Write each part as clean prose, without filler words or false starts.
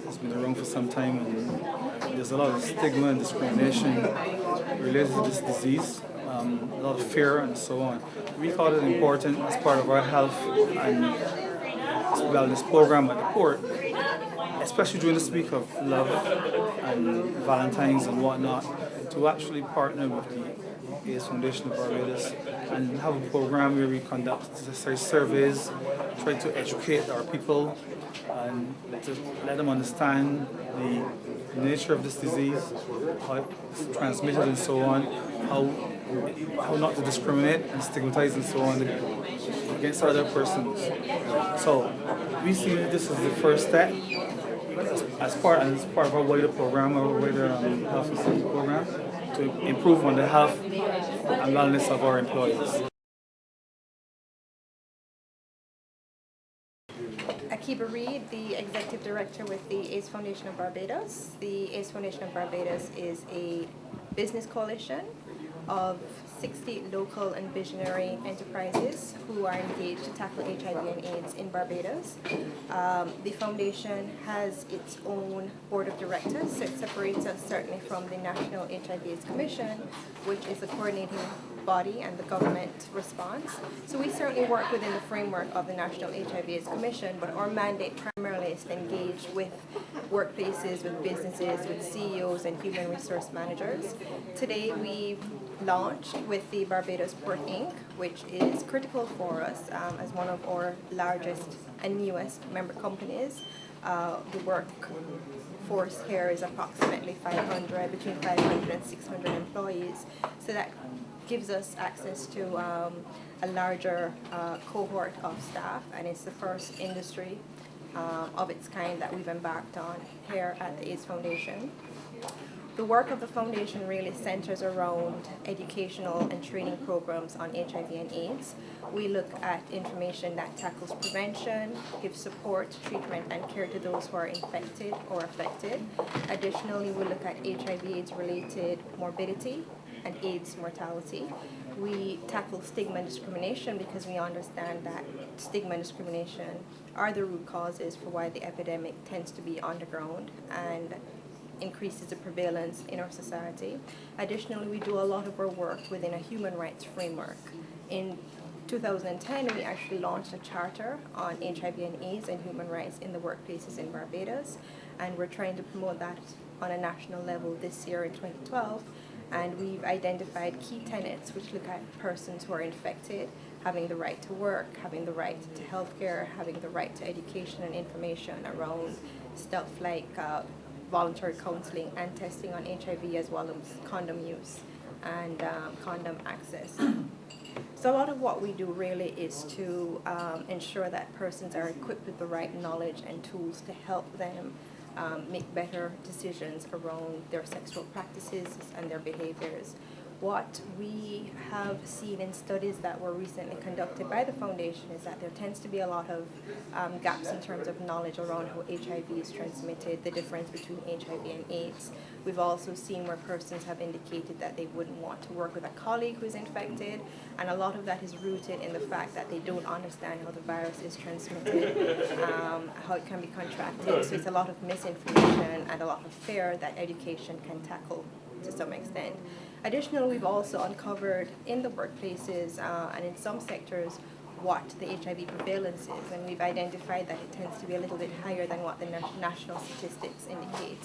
It's been around for some time, and there's a lot of stigma and discrimination related to this disease, a lot of fear and so on. We thought it important as part of our health and wellness program at the port, especially during this week of love and Valentine's and whatnot, to actually partner with the AIDS Foundation of Barbados and have a program where we conduct necessary surveys, try to educate our people and to let them understand the nature of this disease, how it's transmitted and so on, how not to discriminate and stigmatize and so on against other persons. So we see this as the first step as part of our wider program, our wider health and safety program, to improve on the health and wellness of our employees. Akiba Reed, the Executive Director with the AIDS Foundation of Barbados. The AIDS Foundation of Barbados is a business coalition of 60 local and visionary enterprises who are engaged to tackle HIV and AIDS in Barbados. The foundation has its own board of directors, so it separates us certainly from the National HIV/AIDS Commission, which is the coordinating body and the government response. So we certainly work within the framework of the National HIV/AIDS Commission, but our mandate primarily is to engage with workplaces, with businesses, with CEOs and human resource managers. Today we've launched with the Barbados Port Inc., which is critical for us as one of our largest and newest member companies. The workforce here is approximately 500, between 500 and 600 employees. So that gives us access to a larger cohort of staff, and it's the first industry of its kind that we've embarked on here at the AIDS Foundation. The work of the foundation really centers around educational and training programs on HIV and AIDS. We look at information that tackles prevention, gives support, treatment, and care to those who are infected or affected. Additionally, we look at HIV/AIDS related morbidity and AIDS mortality. We tackle stigma and discrimination because we understand that stigma and discrimination are the root causes for why the epidemic tends to be on the ground and increases the prevalence in our society. Additionally, we do a lot of our work within a human rights framework. In 2010, we actually launched a charter on HIV and AIDS and human rights in the workplaces in Barbados, and we're trying to promote that on a national level this year in 2012. And we've identified key tenets which look at persons who are infected having the right to work, having the right to healthcare, having the right to education and information around stuff like voluntary counseling and testing on HIV, as well as condom use and condom access. So a lot of what we do really is to ensure that persons are equipped with the right knowledge and tools to help them make better decisions around their sexual practices and their behaviors. What we have seen in studies that were recently conducted by the foundation is that there tends to be a lot of gaps in terms of knowledge around how HIV is transmitted, the difference between HIV and AIDS. We've also seen where persons have indicated that they wouldn't want to work with a colleague who's infected, and a lot of that is rooted in the fact that they don't understand how the virus is transmitted, how it can be contracted. So it's a lot of misinformation and a lot of fear that education can tackle to some extent. Additionally, we've also uncovered in the workplaces and in some sectors what the HIV prevalence is, and we've identified that it tends to be a little bit higher than what the national statistics indicate.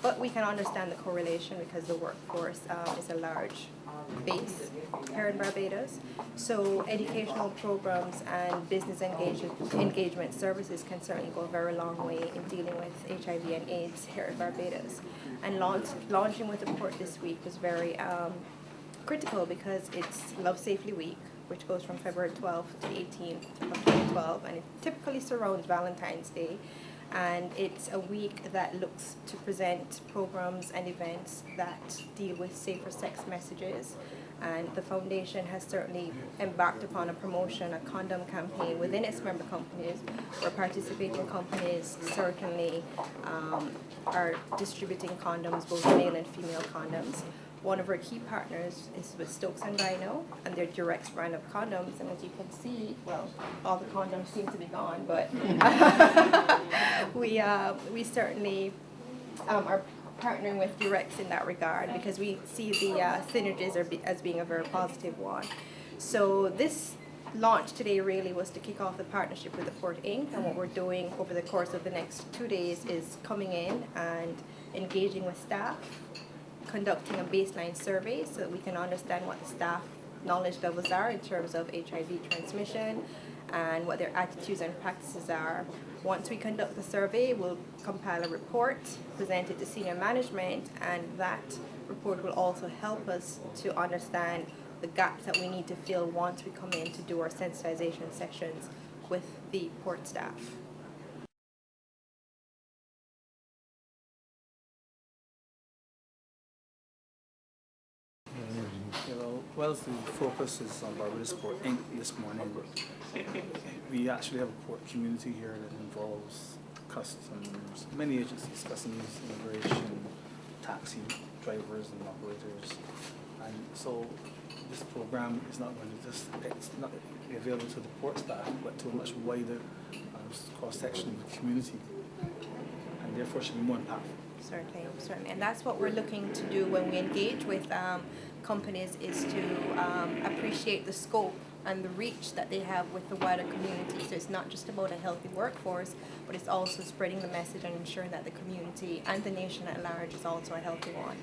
But we can understand the correlation because the workforce is a large base here in Barbados. So educational programs and business engagement services can certainly go a very long way in dealing with HIV and AIDS here in Barbados. And launching with the port this week was very critical because it's Love Safely Week, which goes from February 12th to 18th of 2012, and it typically surrounds Valentine's Day. And it's a week that looks to present programs and events that deal with safer sex messages. And the foundation has certainly embarked upon a promotion, a condom campaign within its member companies, where participating companies certainly are distributing condoms, both male and female condoms. One of our key partners is with Stokes and Rhino and their Durex brand of condoms. And as you can see, well, all the condoms seem to be gone, but we certainly are partnering with Durex in that regard because we see the synergies as being a very positive one. So this launch today really was to kick off the partnership with the Port Inc. And what we're doing over the course of the next 2 days is coming in and engaging with staff, conducting a baseline survey so that we can understand what the staff knowledge levels are in terms of HIV transmission and what their attitudes and practices are. Once we conduct the survey, we'll compile a report, present it to senior management, and that report will also help us to understand the gaps that we need to fill once we come in to do our sensitization sessions with the port staff. Well, the focus is on Barbados Port Inc. this morning. We actually have a port community here that involves customs, many agencies, customs, immigration, taxi drivers and operators. And so this program is not going to just, it's not available to the port staff, but to a much wider cross-section of the community. And therefore should be more impactful. Certainly. And that's what we're looking to do when we engage with companies, is to appreciate the scope and the reach that they have with the wider community. So it's not just about a healthy workforce, but it's also spreading the message and ensuring that the community and the nation at large is also a healthy one.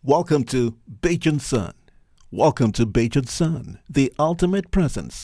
Welcome to Beijing Sun. Welcome to Beijing Sun, the ultimate presence.